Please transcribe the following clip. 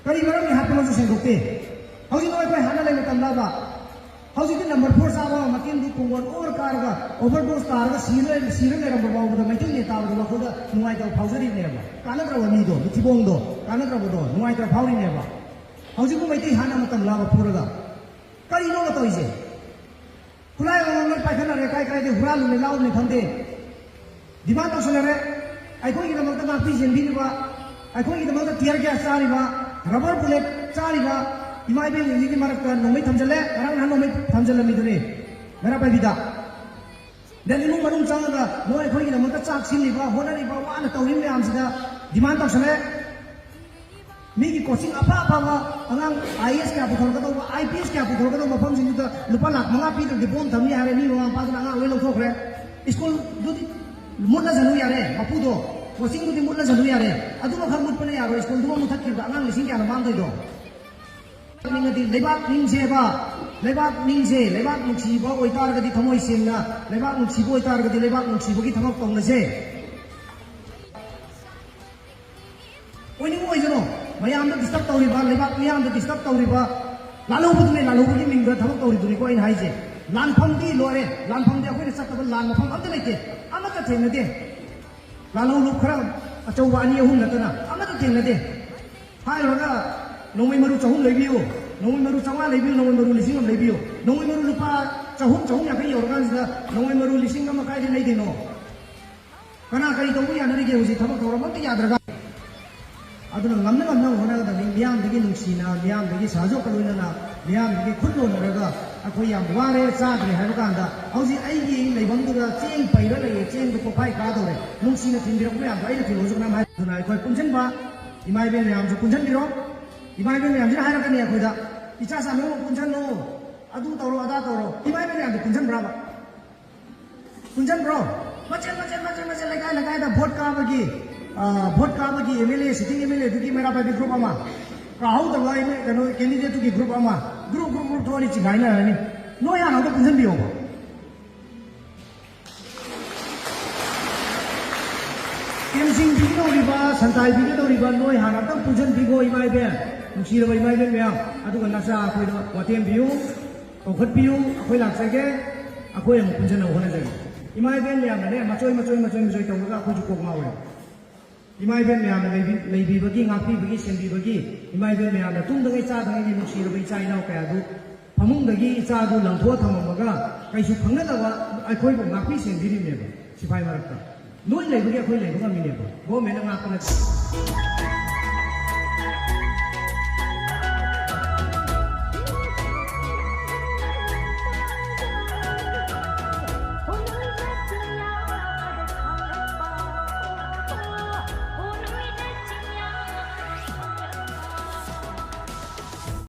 kari maram ni hapna su sengokte hauji noi koi hana le matam laba hauji ti number 4 sawa makin di kungon or karga overdose karga siro le ram bawa da mai ni ta ba ko da nuai ta phaujari ne ba kana tra wani do tibong do kana tra do nuai ta phauri ne ba hauji ko mai ti hana matam laba pura kari no to ise kulai ngol pai khana re kai de hura lu ne lau ne khande demand to sele re ai ko ida makta ma pi jen bi ba ai ko ida makta tiar gas sari ba rubber bullet sari ba imai be ni marak ka nomai thamjale arang na nomai thamjale mi dune mera pai bida dan imu manung changa da noi ko ida makta chak sin ni ba hona ni ba wa na tawin me am sida demand to sele mi ki coaching apa ba angang IS ka puthor ka do IPS ka puthor ka do mafam sin da lupa lak manga pi de bom thamni are ni wa pa na nga we lo thokre school du mutla janu yare bapu do coaching du mutla janu yare adu ma khar mut pane yaro school du ma muthak ki angang lising ka na mang doi do ninga di lebak ning je ba lebak nuksi ba oi tar ga di thamoi sim na lebak nuksi bo oi tar ga di lebak nuksi bo ki thamok tong na je oi ni oi jano mayam da disturb tawri ba lebak mayam da disturb tawri ba lalu bu ki ming da thamok tawri du ni ko in hai je lan pham di lore lan pham di akoi na sakta ba lan ma pham amta leke amata theng na de lalu lu khara achau wa ani ahum na tana amata theng na de hai ro ga nomai maru chahum leibiu nomai maru chawa leibiu nomai maru lising am leibiu nomai maru lupa chahum ya kai yor ga sida nomai maru lising am kai de nei de no kana kai to ya na ri ge usi thamok thora ma ti ya dra ga aduna ngamna hona ga ni miyam de gi nungsi na miyam de gi sajo ka loina na miyam de gi khutlo na ga akoi yam ware cha de ha ga da hauji ai gi leibang du ga cheng pai ra le cheng du ko pai ka do re nungsi na tin dirok ya ai na tin ojuk na mai na koi punchen ba imai be miyam ju punchen diro imai be miyam ju ha ra ka ni akoi da icha sa me punchen no adu tawro ada tawro imai be miyam ju punchen bra ba punchen bro macen lagai da vote ka ba gi MLA sitting MLA du ki mera ba di group ama rahul da wai me kano candidate du ki group ama group to ni chi gaina ni no ya na da punchen bi ho Kemsing bi no ri ba santai bi no ri ba noi hana ta punchen bi go imai be nusi ra imai be me adu kan nasa akoi da watem bi okhat bi akoi lak sai ge akoi am punchen ho na jai imai be me am ne machoi to ga akoi ju kok ma we imai be me am leibi bagi ngapi bagi sembi bagi imai be me am tung da ngai cha da ngai nusi ra bai chai nau ka du phamung da gi cha du lang tho tham ma ga kai su phang na da wa akoi bo ngapi sembi ri me ba sipai marak ta noi leibi akoi leibi ga mi ne ba go me na ngak na